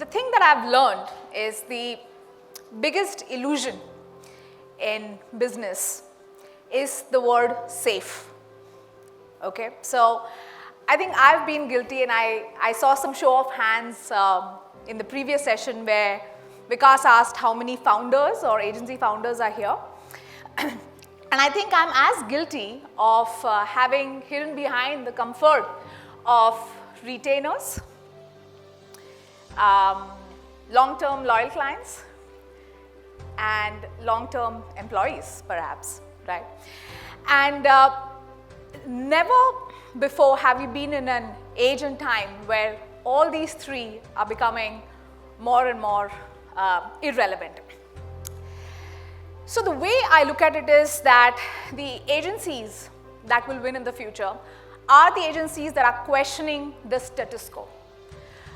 the thing that I've learned is the biggest illusion in business is the word safe. Okay, so I think I've been guilty, and I saw some show of hands in the previous session where Vikas asked how many founders or agency founders are here. And I think I'm as guilty of having hidden behind the comfort of retainers, long-term loyal clients, and long-term employees, perhaps, right? And never before have we been in an age and time where all these three are becoming more and more irrelevant. So the way I look at it is that the agencies that will win in the future are the agencies that are questioning the status quo,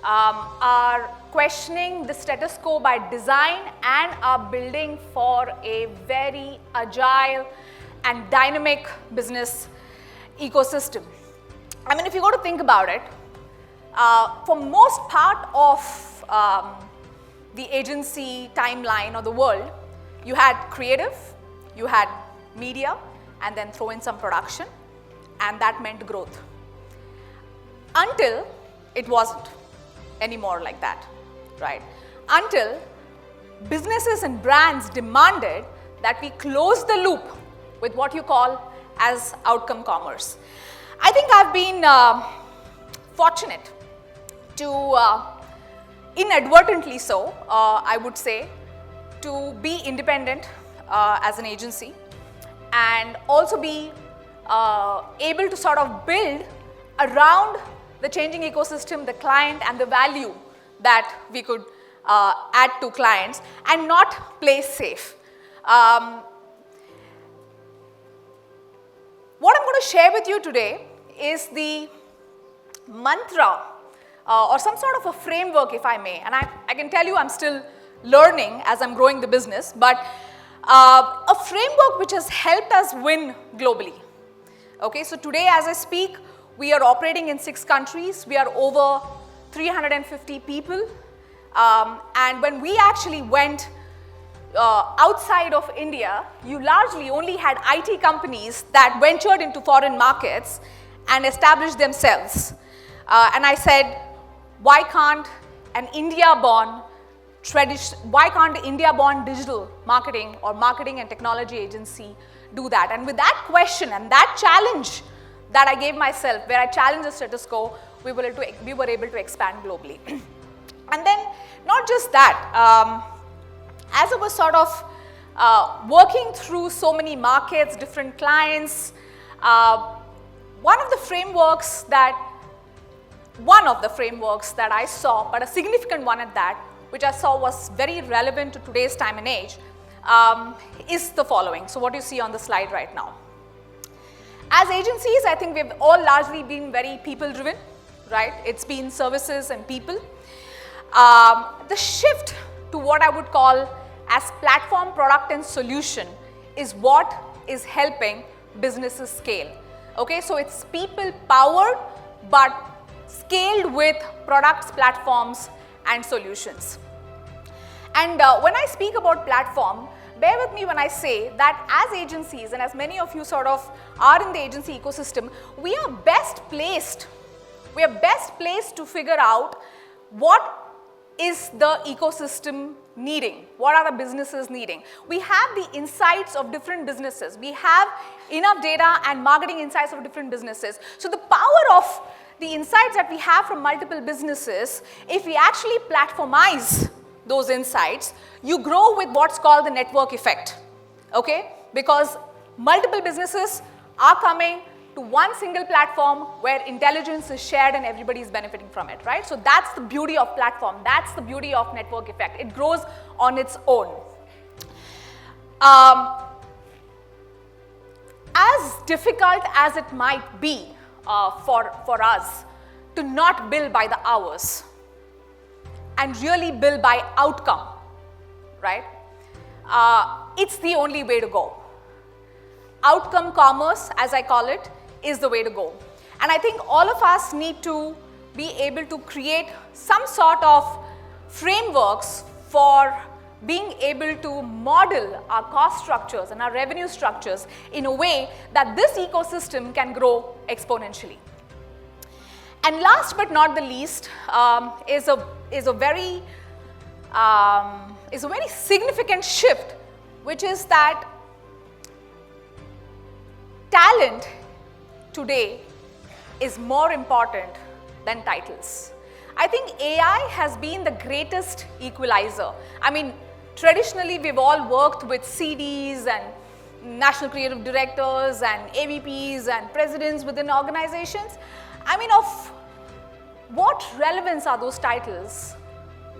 are questioning the status quo by design, and are building for a very agile and dynamic business ecosystem. I mean, if you go to think about it, for most part of the agency timeline or the world, you had creative, you had media, and then throw in some production, and that meant growth. Until it wasn't anymore like that, right? Until businesses and brands demanded that we close the loop with what you call as outcome commerce. I think I've been fortunate to, inadvertently so, I would say, to be independent as an agency, and also be able to sort of build around the changing ecosystem, the client, and the value that we could add to clients, and not play safe. What I'm going to share with you today is the mantra or some sort of a framework, if I may, and I can tell you I'm still learning as I'm growing the business, but a framework which has helped us win globally. Okay, so today as I speak, we are operating in 6 countries. We are over 350 people, and when we actually went outside of India, you largely only had IT companies that ventured into foreign markets and established themselves. And I said, why can't an India-born digital marketing or marketing and technology agency do that? And with that question and that challenge that I gave myself, where I challenged the status quo, we were able to expand globally. And then not just that, as I was sort of working through so many markets, different clients, one of the frameworks that I saw, but a significant one at that, which I saw was very relevant to today's time and age, is the following. So what you see on the slide right now. As agencies, I think we've all largely been very people-driven, right? It's been services and people. The shift to what I would call as platform, product, and solution is what is helping businesses scale. Okay, so it's people-powered, but scaled with products, platforms, and solutions. And when I speak about platform, bear with me when I say that as agencies, and as many of you sort of are in the agency ecosystem, we are best placed to figure out what is the ecosystem needing, what are the businesses needing. We have the insights of different businesses. We have enough data and marketing insights of different businesses. So the power of the insights that we have from multiple businesses, if we actually platformize those insights, you grow with what's called the network effect, okay? Because multiple businesses are coming to one single platform where intelligence is shared and everybody is benefiting from it, right? So that's the beauty of platform. That's the beauty of network effect. It grows on its own. As difficult as it might be for us to not bill by the hours and really bill by outcome, right? It's the only way to go. Outcome commerce, as I call it, is the way to go. And I think all of us need to be able to create some sort of frameworks for being able to model our cost structures and our revenue structures in a way that this ecosystem can grow exponentially. And last but not the least is a very significant shift, which is that talent today is more important than titles. I think AI has been the greatest equalizer. I mean, traditionally we've all worked with CDs and national creative directors and AVPs and presidents within organizations. I mean, of what relevance are those titles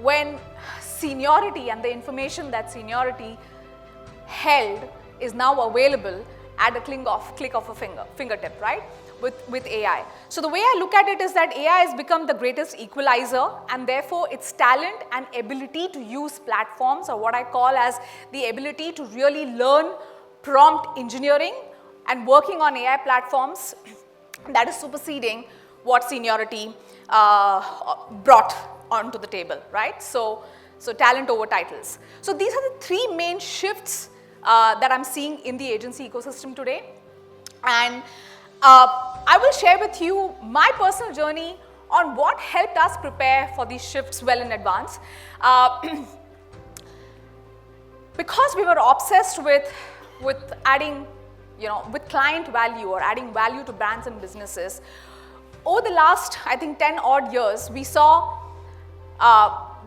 when seniority and the information that seniority held is now available at a click of a fingertip, right? With AI. So the way I look at it is that AI has become the greatest equalizer, and therefore its talent and ability to use platforms, or what I call as the ability to really learn prompt engineering and working on AI platforms, that is superseding what seniority brought onto the table, right? So talent over titles. So these are the three main shifts that I'm seeing in the agency ecosystem today. And I will share with you my personal journey on what helped us prepare for these shifts well in advance. Because we were obsessed with adding, with client value or adding value to brands and businesses, over the last, I think, 10 odd years, we saw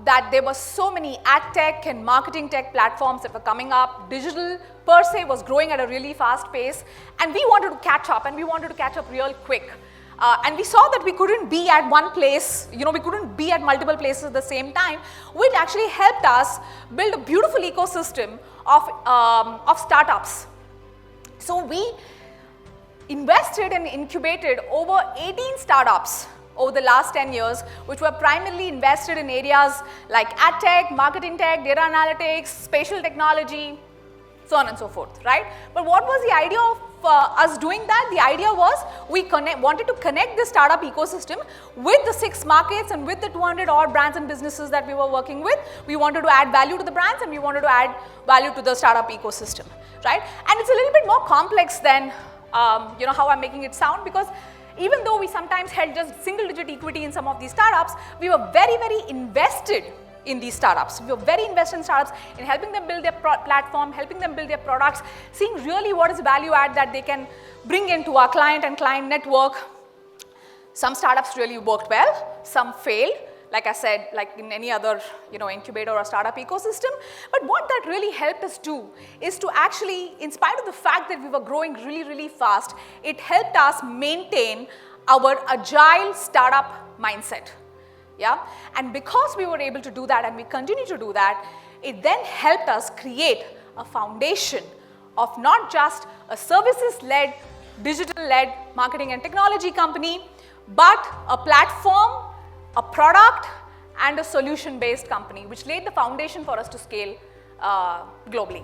that there were so many ad tech and marketing tech platforms that were coming up. Digital per se was growing at a really fast pace, and we wanted to catch up, and we wanted to catch up real quick. And we saw that we couldn't be at one place, we couldn't be at multiple places at the same time, which actually helped us build a beautiful ecosystem of startups. So we invested and incubated over 18 startups over the last 10 years, which were primarily invested in areas like ad tech, marketing tech, data analytics, spatial technology, so on and so forth, right? But what was the idea of us doing that? The idea was we wanted to connect the startup ecosystem with the 6 markets and with the 200 odd brands and businesses that we were working with. We wanted to add value to the brands, and we wanted to add value to the startup ecosystem, right? And it's a little bit more complex than how I'm making it sound, because even though we sometimes held just single-digit equity in some of these startups, we were very, very invested in these startups. We were very invested in startups, in helping them build their platform, helping them build their products, seeing really what is value add that they can bring into our client and client network. Some startups really worked well, some failed, like I said, like in any other incubator or startup ecosystem. But what that really helped us do is to actually, in spite of the fact that we were growing really, really fast, it helped us maintain our agile startup mindset. Yeah? And because we were able to do that, and we continue to do that, it then helped us create a foundation of not just a services-led, digital-led marketing and technology company, but a platform, a product, and a solution-based company, which laid the foundation for us to scale globally.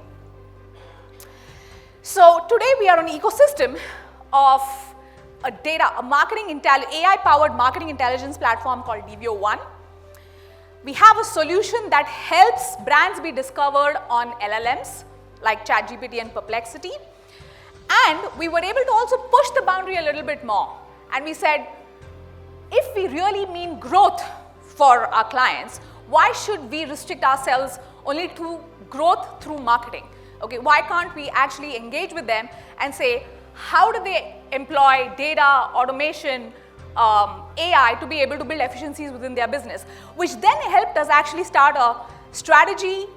So today we are an ecosystem of a AI-powered marketing intelligence platform called DVIO. We have a solution that helps brands be discovered on LLMs like ChatGPT and Perplexity. And we were able to also push the boundary a little bit more. And we said, if we really mean growth for our clients, why should we restrict ourselves only to growth through marketing? Okay, why can't we actually engage with them and say, how do they employ data, automation, AI to be able to build efficiencies within their business? Which then helped us actually start a strategy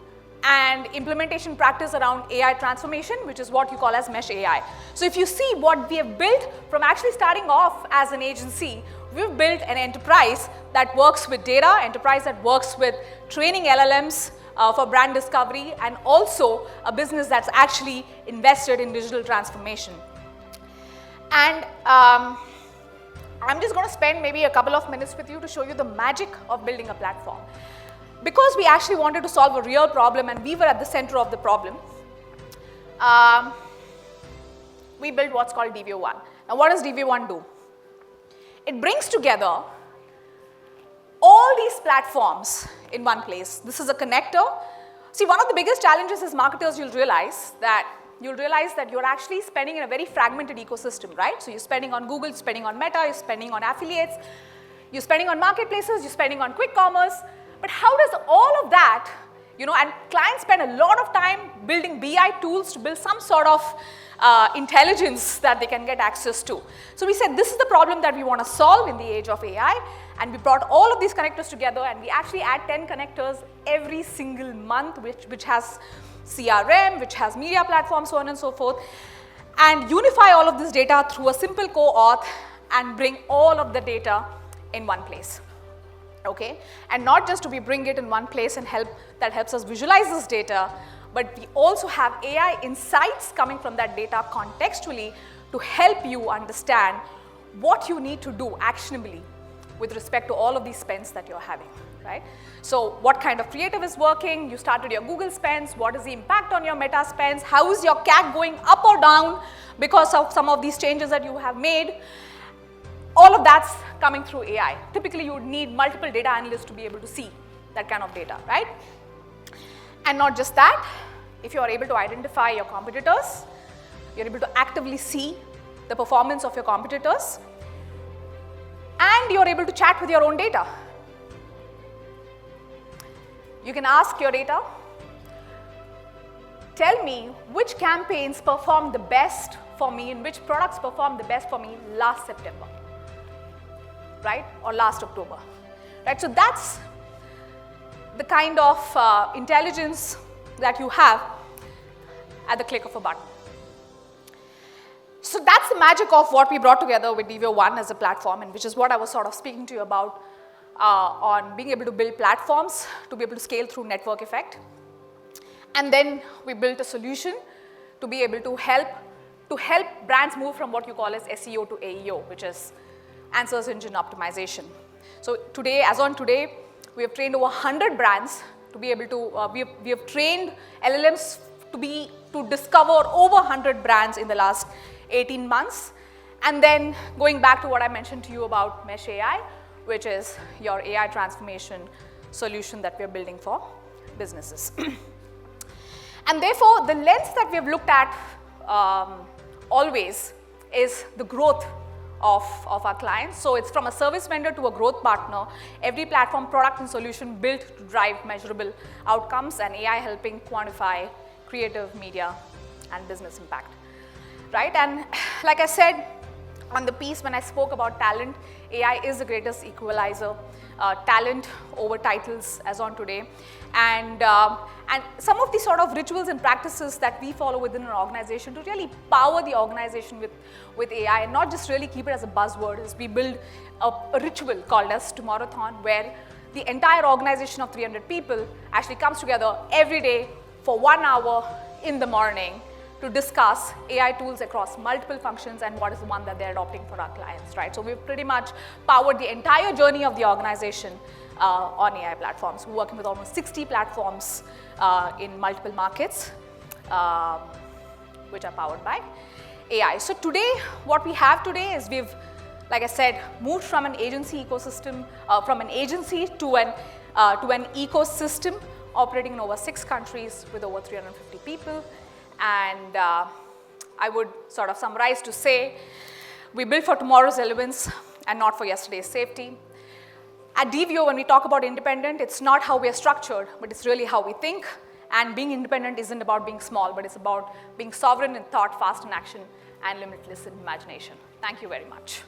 and implementation practice around AI transformation, which is what you call as Mesh AI. So if you see what we have built from actually starting off as an agency, we've built an enterprise that works with data, enterprise that works with training LLMs for brand discovery, and also a business that's actually invested in digital transformation. And I'm just going to spend maybe a couple of minutes with you to show you the magic of building a platform. Because we actually wanted to solve a real problem and we were at the center of the problem, we built what's called DVIO. Now what does DVIO do? It brings together all all these platforms in one place. This is a connector. See, one of the biggest challenges as marketers, you'll realize that you're actually spending in a very fragmented ecosystem, right? So you're spending on Google, you're spending on Meta, you're spending on affiliates, you're spending on marketplaces, you're spending on quick commerce. But how does all of that, and clients spend a lot of time building BI tools to build some sort of intelligence that they can get access to. So we said this is the problem that we want to solve in the age of AI, and we brought all of these connectors together, and we actually add 10 connectors every single month, which has CRM, which has media platforms, so on and so forth, and unify all of this data through a simple co-auth and bring all of the data in one place. Okay, and not just we bring it in one place and that helps us visualize this data, but we also have AI insights coming from that data contextually to help you understand what you need to do actionably with respect to all of these spends that you're having, right? So what kind of creative is working? You started your Google spends. What is the impact on your Meta spends? How is your CAC going up or down because of some of these changes that you have made? All of that's coming through AI. Typically, you would need multiple data analysts to be able to see that kind of data, right? And not just that, if you are able to identify your competitors, you're able to actively see the performance of your competitors, and you're able to chat with your own data. You can ask your data, tell me which campaigns performed the best for me and which products performed the best for me last September, right? Or last October, right? So that's the kind of intelligence that you have at the click of a button. So that's the magic of what we brought together with DVIO One as a platform, and which is what I was sort of speaking to you about on being able to build platforms to be able to scale through network effect. And then we built a solution to be able to help brands move from what you call as SEO to AEO, which is answers engine optimization. So today, as on today, we have trained over 100 brands to be able to, we have trained LLMs to discover over 100 brands in the last 18 months. And then going back to what I mentioned to you about Mesh AI, which is your AI transformation solution that we are building for businesses. And therefore, the lens that we have looked at always is the growth of our clients. So it's from a service vendor to a growth partner, every platform, product and solution built to drive measurable outcomes, and AI helping quantify creative, media and business impact, right? And like I said on the piece when I spoke about talent, AI is the greatest equalizer, talent over titles as on today. And some of the sort of rituals and practices that we follow within an organization to really power the organization with AI and not just really keep it as a buzzword is we build a ritual called as Tomorrowthon, where the entire organization of 300 people actually comes together every day for 1 hour in the morning to discuss AI tools across multiple functions and what is the one that they're adopting for our clients, right? So we've pretty much powered the entire journey of the organization on AI platforms. We're working with almost 60 platforms in multiple markets, which are powered by AI. So today, what we have today is we've, like I said, moved from an agency ecosystem, from an agency to an ecosystem operating in over 6 countries with over 350 people. And I would sort of summarize to say, we build for tomorrow's relevance and not for yesterday's safety. At DVIO, when we talk about independent, it's not how we are structured, but it's really how we think. And being independent isn't about being small, but it's about being sovereign in thought, fast in action, and limitless in imagination. Thank you very much.